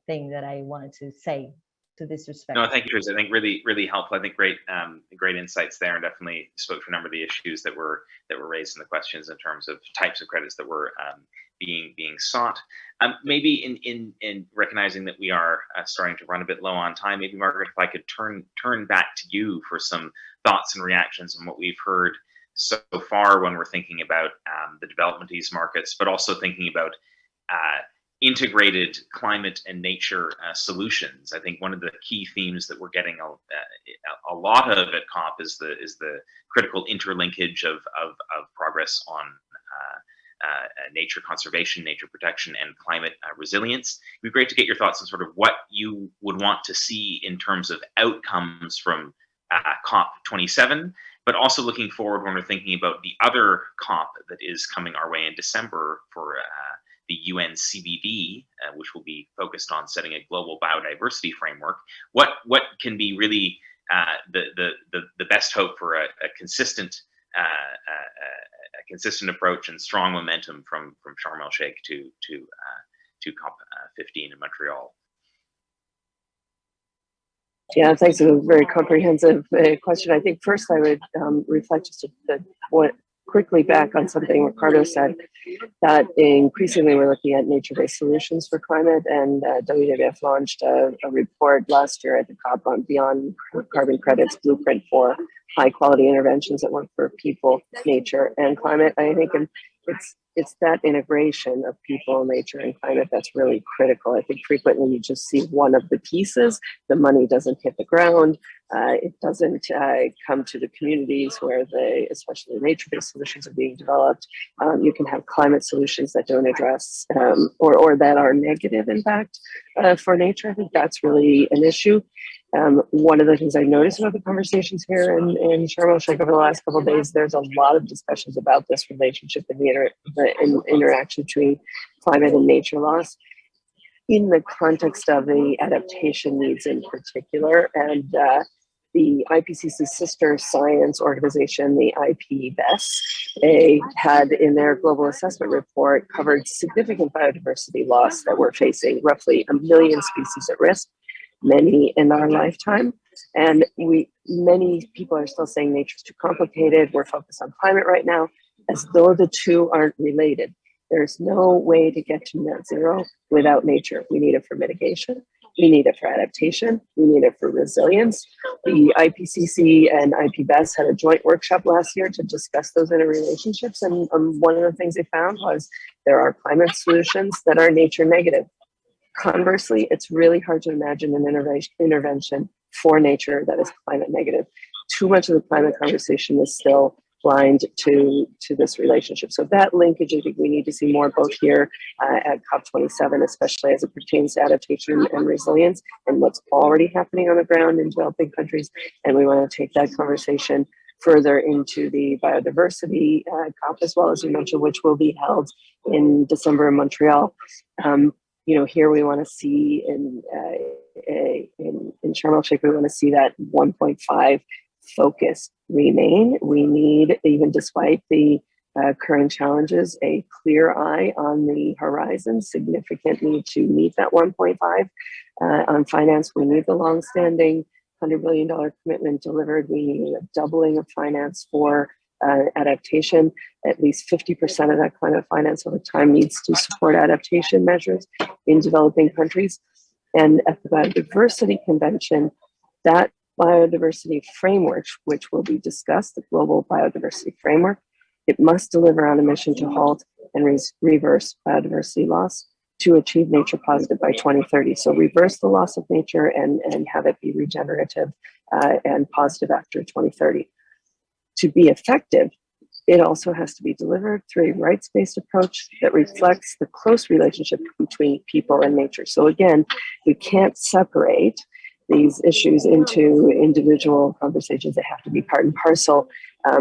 S6: thing that I wanted to say to this respect.
S1: No, thank you, Teresa. I think really helpful. I think great insights there, and definitely spoke to a number of the issues that were raised in the questions in terms of types of credits that were being sought. Maybe in recognizing that we are starting to run a bit low on time, maybe Margaret, if I could turn back to you for some thoughts and reactions on what we've heard so far when we're thinking about the development of these markets, but also thinking about integrated climate and nature solutions. I think one of the key themes that we're getting a lot of at COP is the critical interlinkage of progress on nature conservation, nature protection, and climate resilience. It'd be great to get your thoughts on sort of what you would want to see in terms of outcomes from COP27, but also looking forward when we're thinking about the other COP that is coming our way in December for the UN CBD, which will be focused on setting a global biodiversity framework. What can be really the best hope for a consistent approach and strong momentum from Sharm el Sheikh to COP15 in Montreal?
S4: Yeah, thanks. A very comprehensive question. I think first I would reflect just quickly back on something Ricardo said, that increasingly we're looking at nature-based solutions for climate, and WWF launched a report last year at the COP on Beyond Carbon Credits Blueprint for high-quality interventions that work for people, nature, and climate. I think it's that integration of people, nature, and climate that's really critical. I think frequently you just see one of the pieces, the money doesn't hit the ground, it doesn't come to the communities where especially nature-based solutions are being developed. You can have climate solutions that don't address or that are negative impact for nature. I think that's really an issue. One of the things I noticed about the conversations here in Sharm el Sheikh over the last couple of days, there's a lot of discussions about this relationship and the interaction between climate and nature loss in the context of the adaptation needs in particular. And the IPCC sister science organization, the IPBES, they had in their global assessment report covered significant biodiversity loss that we're facing, roughly 1 million species at risk, many in our lifetime. And many people are still saying nature's too complicated. We're focused on climate right now, as though the two aren't related. There's no way to get to net zero without nature. We need it for mitigation. We need it for adaptation. We need it for resilience. The IPCC and IPBES had a joint workshop last year to discuss those interrelationships. And one of the things they found was there are climate solutions that are nature negative. Conversely, it's really hard to imagine an intervention for nature that is climate negative. Too much of the climate conversation is still blind to this relationship. So that linkage, I think we need to see more both here at COP27, especially as it pertains to adaptation and resilience and what's already happening on the ground in developing countries. And we want to take that conversation further into the biodiversity COP as well, as you mentioned, which will be held in December in Montreal. Here we want to see in Sharm el Sheikh, we want to see that 1.5 focus remain. We need, even despite the current challenges, a clear eye on the horizon, significant need to meet that 1.5. On finance, we need the longstanding $100 billion commitment delivered. We need a doubling of finance for adaptation. At least 50% of that climate finance over time needs to support adaptation measures in developing countries. And at the Biodiversity Convention, that biodiversity framework, which will be discussed, the global biodiversity framework, it must deliver on a mission to halt and reverse biodiversity loss to achieve nature positive by 2030. So reverse the loss of nature and have it be regenerative and positive after 2030. To be effective, it also has to be delivered through a rights-based approach that reflects the close relationship between people and nature. So again, you can't separate these issues into individual conversations. They have to be part and parcel.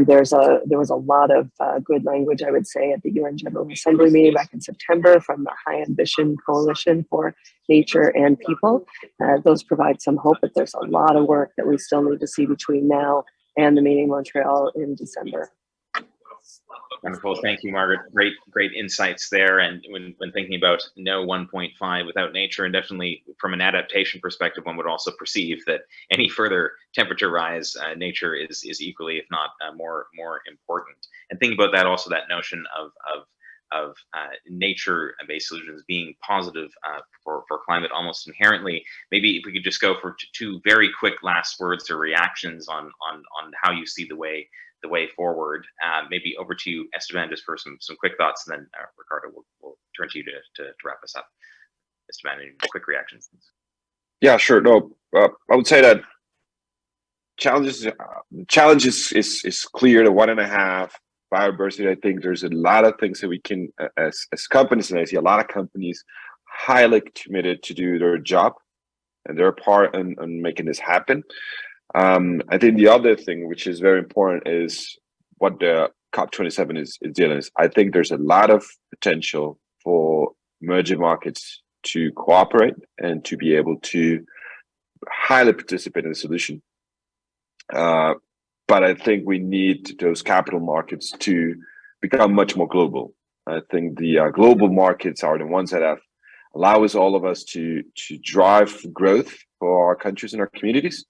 S4: There was a lot of good language, I would say, at the UN General Assembly meeting back in September from the High Ambition Coalition for Nature and People. Those provide some hope, but there's a lot of work that we still need to see between now and the meeting in Montreal in December.
S1: Wonderful. Thank you, Margaret. Great insights there. And when thinking about no 1.5 without nature, and definitely from an adaptation perspective, one would also perceive that any further temperature rise, nature is equally, if not more important. And thinking about that, also that notion of nature-based solutions being positive for climate almost inherently. Maybe if we could just go for two very quick last words or reactions on how you see the way forward. Maybe over to you, Esteban, just for some quick thoughts, and then Ricardo, we'll turn to you to wrap us up. Esteban, any quick reactions?
S7: Yeah, sure. No, I would say that challenge is clear. The 1.5 biodiversity. I think there's a lot of things that we can, as companies, and I see a lot of companies highly committed to do their job and their part in making this happen. I think the other thing, which is very important, is what the COP27 is dealing with. I think there's a lot of potential for emerging markets to cooperate and to be able to highly participate in the solution. But I think we need those capital markets to become much more global. I think the global markets are the ones that allow all of us to drive growth for our countries and our communities.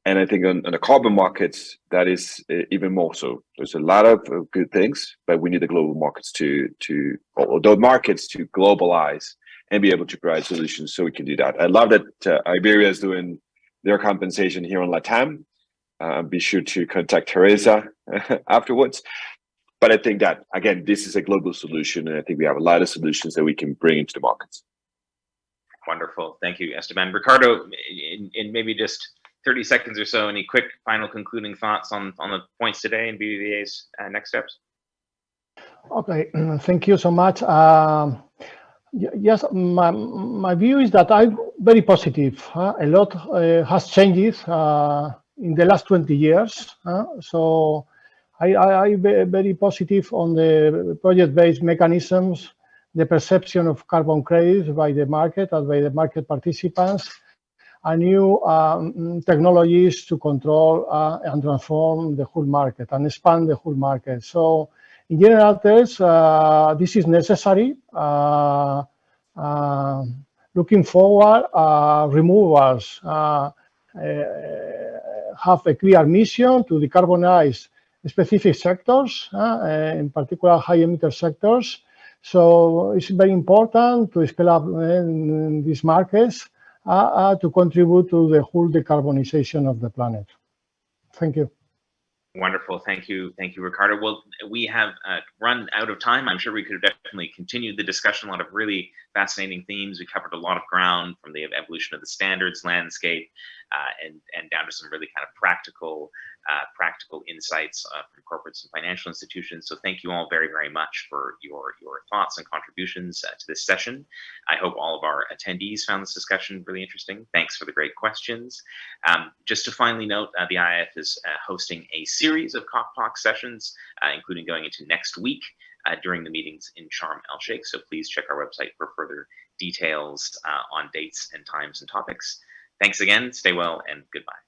S7: And I think on the carbon markets, that is even more so. There's a lot of good things, but we need the global markets to globalize and be able to provide solutions so we can do that. I love that Iberia is doing their compensation here on LATAM. Be sure to contact Teresa afterwards. But I think that, again, this is a global solution, and I think we have a lot of solutions that we can bring into the markets.
S1: Wonderful. Thank you, Esteban. Ricardo, in maybe just 30 seconds or so, any quick final concluding thoughts on the points today and BBVA's next steps?
S5: Okay, thank you so much. Yes, my view is that I'm very positive. A lot has changed in the last 20 years. So I'm very positive on the project-based mechanisms, the perception of carbon credits by the market and by the market participants, and new technologies to control and transform the whole market and expand the whole market. So in general terms, this is necessary. Looking forward, removals have a clear mission to decarbonize specific sectors, in particular high emitter sectors. So it's very important to scale up in these markets to contribute to the whole decarbonization of the planet. Thank you.
S1: Wonderful. Thank you, Ricardo. Well, we have run out of time. I'm sure we could have definitely continued the discussion. A lot of really fascinating themes. We covered a lot of ground, from the evolution of the standards landscape and down to some really kind of practical insights from corporates and financial institutions. So thank you all very, very much for your thoughts and contributions to this session. I hope all of our attendees found this discussion really interesting. Thanks for the great questions. Just to finally note, the IIF is hosting a series of COP sessions, including going into next week during the meetings in Sharm el Sheikh. So please check our website for further details on dates and times and topics. Thanks again, stay well, and goodbye.